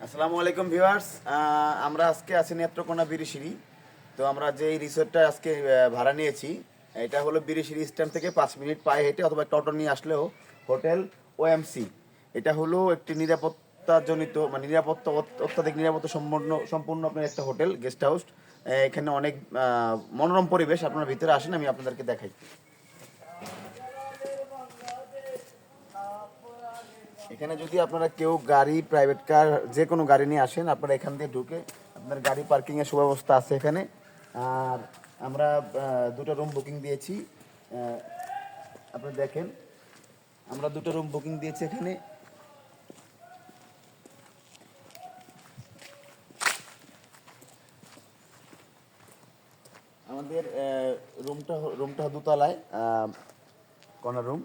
আসসালামু আলাইকুম ভিউয়ার্স। আমরা আজকে আছি নেত্রকোনা বিরিশিরি। তো আমরা যে এই রিসোর্টটা আজকে ভাড়া নিয়েছি, এটা হলো বিরিশিরি স্ট্যান্ড থেকে 5 মিনিট পায়ে হেঁটে অথবা টোটো নিয়ে আসলেও হোটেল ওএমসি। এটা হলো একটি নিরাপত্তাজনিত মানে অত্যাধিক নিরাপত্তা সম্পূর্ণ সম্পূর্ণ আপনার একটা হোটেল গেস্ট হাউস। এখানে অনেক মনোরম পরিবেশ। আপনার ভিতরে আসেন, আমি আপনাদেরকে দেখাই। এখানে যদি আপনারা কেউ গাড়ি, প্রাইভেট কার, যে কোনো গাড়ি নিয়ে আসেন, আপনারা এখান দিয়ে ঢুকে আপনার গাড়ি পার্কিংয়ের সুব্যবস্থা আছে এখানে। আর আমরা দুটো রুম বুকিং দিয়েছি। আপনারা দেখেন, আমরা দুটো রুম বুকিং দিয়েছি এখানে। আমাদের রুমটা দোতলায়, কর্নার রুম।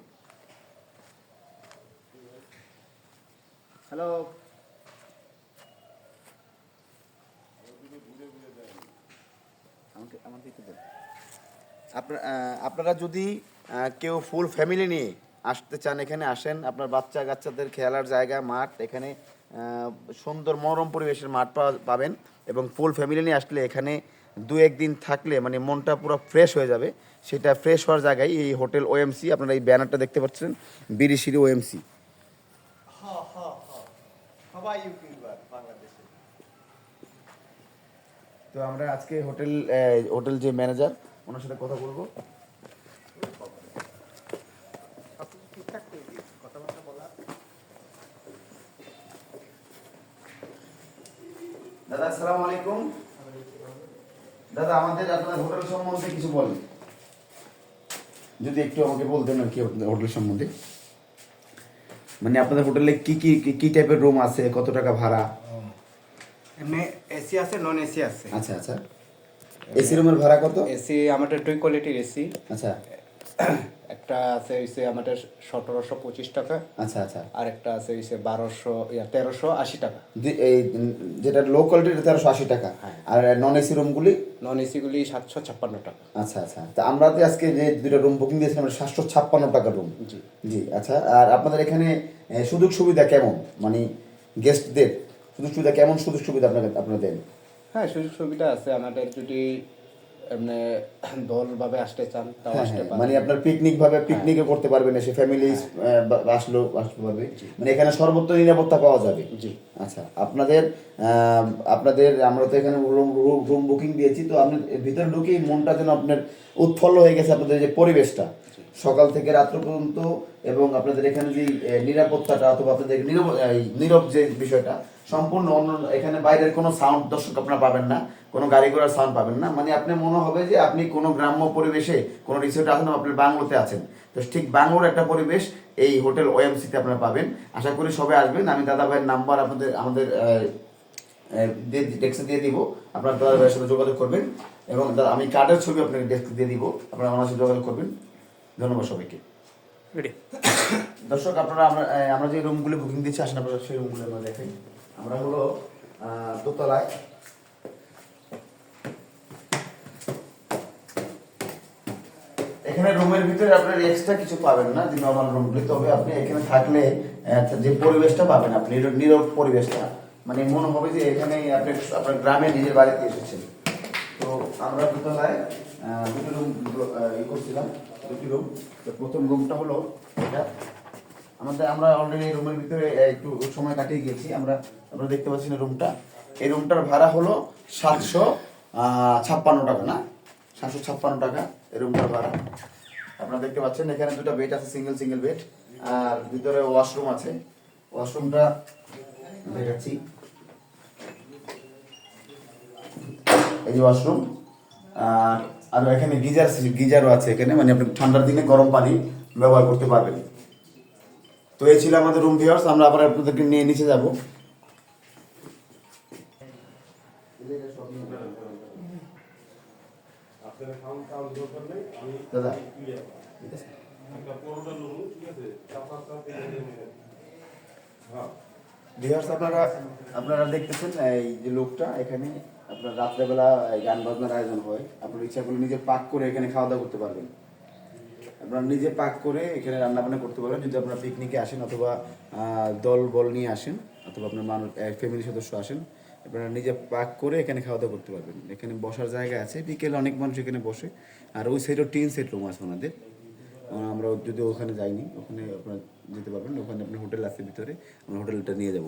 হ্যালো, আপনারা যদি কেউ ফুল ফ্যামিলি নিয়ে আসতে চান, এখানে আসেন। আপনার বাচ্চা কাচ্চাদের খেলার জায়গা, মাঠ, এখানে সুন্দর মনোরম পরিবেশের মাঠ পাবেন। এবং ফুল ফ্যামিলি নিয়ে আসলে এখানে 2-1 দিন থাকলে মানে মনটা পুরো ফ্রেশ হয়ে যাবে। সেটা ফ্রেশ হওয়ার জায়গায় এই হোটেল ওএমসি। আপনারা এই ব্যানারটা দেখতে পাচ্ছেন, বিরিশিরি ওএমসি। সবাই ইউটিউবার বাংলাদেশে। তো আমরা আজকে হোটেল যে ম্যানেজার, ওনার সাথে কথা বলবো। সবকিছু ঠিকঠাক করে দিয়েছি, কথাবার্তা বলা। দাদা আসসালামু আলাইকুম। দাদা, আপনাদের হোটেল সম্বন্ধে কিছু বলেন, যদি একটু আমাকে বলতেন আর কি হোটেল সম্বন্ধে। মানে আপনাদের হোটেলে কি কি কি টাইপের রুম আছে, কত টাকা ভাড়া? এমনি এসি আছে, নন এসি আছে। আচ্ছা আচ্ছা। এসি রুমের ভাড়া কত? এসি আমাদের 2 কোয়ালিটির এসি। আচ্ছা একটা আছে হইছে আমাদের 1725 টাকা। আচ্ছা আচ্ছা। আর একটা আছে হইছে 1380 টাকা। এই যেটা লো কোয়ালিটির 1380 টাকা। হ্যাঁ। আর নন এসি রুমগুলি? নন এসি গুলি 756 টাকা। আচ্ছা আচ্ছা। তা আমরা তো আজকে যে দুটো রুম বুকিং দিয়েছিলাম, 756 টাকা রুম। জি জি আচ্ছা। আর আপনাদের এখানে সুযোগ সুবিধা কেমন, মানে গেস্টদের সুযোগ সুবিধা কেমন, সুযোগ সুবিধা আপনারা দেন? হ্যাঁ, সুযোগ সুবিধা আছে আমাদের। যদি এমনি দলভাবে আসতে চান তাও হ্যাঁ আসতে হ্যাঁ, পারেন। মানে আপনার পিকনিকও করতে পারবেন, এসে ফ্যামিলি আসতে পারবে। মানে এখানে সর্বোচ্চ নিরাপত্তা পাওয়া যাবে। জি। আচ্ছা, আপনাদের আমরা তো এখানে রুম বুকিং দিয়েছি, তো আপনার ভিতরে ঢুকেই মনটা যেন আপনার উৎফুল্ল হয়ে গেছে। আপনাদের যে পরিবেশটা সকাল থেকে রাত্র পর্যন্ত, এবং আপনাদের এখানে যে নিরাপত্তাটা অথবা আপনাদের নীরব যে বিষয়টা সম্পূর্ণ অন্য। এখানে বাইরের কোনো সাউন্ড দর্শক আপনারা পাবেন না, কোনো গাড়ি ঘোড়ার সাউন্ড পাবেন না। মানে আপনি মনে হবে যে আপনি কোনো গ্রাম্য পরিবেশে, কোনো রিসোর্টে আছেন, আপনি বাংলোতে আছেন। তো ঠিক বাংলোর একটা পরিবেশ এই হোটেল ওএমসিতে আপনারা পাবেন। আশা করি সবাই আসবেন। আমি দাদা ভাইয়ের নাম্বার আমাদের ডেস্কে দিয়ে দিব। আপনার দাদা ভাইয়ের সাথে যোগাযোগ করবেন, এবং আমি কার্ডের ছবি আপনাকে ডেস্কে দিয়ে দিব, আপনারা আমার সাথে যোগাযোগ করবেন। ধন্যবাদ সবাইকে। দর্শক, আমরা যে রুমগুলো বুকিং দিচ্ছি, আসেন আপনারা সেই রুমগুলো আমরা দেখাই। আমরা হলো দোতলায়। এখানে রুমের ভিতরে আপনার এক্সট্রা কিছু পাবেন না, যে নর্মাল রুমগুলি। তবে আপনি এখানে থাকলে যে পরিবেশটা পাবেন, আপনি নীরব পরিবেশটা, মানে মনে হবে যে এখানে আপনি আপনার গ্রামে নিজের বাড়িতে এসেছেন। তো আমরা দোতলায় দুটো রুম করছিলাম, দুটি রুম। তো প্রথম রুমটা হলো এটা। আমরা অলরেডি এই রুমের ভিতরে একটু সময় কাটিয়ে গেছি। আপনারা দেখতে পাচ্ছেন রুমটা। এই রুমটার ভাড়া হলো 756 টাকা, না 756 টাকা এই রুমটার ভাড়া। আপনারা দেখতে পাচ্ছেন এখানে দুটো বেড আছে, সিঙ্গেল বেড। আর ভিতরে ওয়াশরুম আছে। ওয়াশরুমটা দেখাচ্ছি, এই যে ওয়াশরুম। আর এখানে গিজারও আছে এখানে, মানে আপনি ঠান্ডার দিনে গরম পানি ব্যবহার করতে পারবেন। তো এই ছিল আমাদের রুম ভিউয়ার্স। আমরা আবার আপনাদেরকে নিয়ে নিচে যাব। দাদা ভিউয়ার্স, আপনারা দেখতেছেন এই যে লোকটা, এখানে আপনার রাত্রেবেলা গান বাজনার আয়োজন হয়। আপনার ইচ্ছা করলে নিজে পাক করে এখানে খাওয়া দাওয়া করতে পারবেন। আপনারা নিজে পাক করে এখানে রান্না বান্না করতে পারবেন যদি আপনারা পিকনিকে আসেন অথবা দল বল নিয়ে আসেন অথবা আপনার মানুষ ফ্যামিলি সদস্য আসেন, আপনারা নিজে পাক করে এখানে খাওয়া দাওয়া করতে পারবেন। এখানে বসার জায়গা আছে, বিকেলে অনেক মানুষ এখানে বসে। আর ওই সাইডেও টিন সেট রুম আছে ওনাদের, আমরা যদি ওখানে যাইনি, ওখানে আপনারা যেতে পারবেন, ওখানে আপনার হোটেল আছে ভিতরে, আমরা হোটেলটা নিয়ে যাব।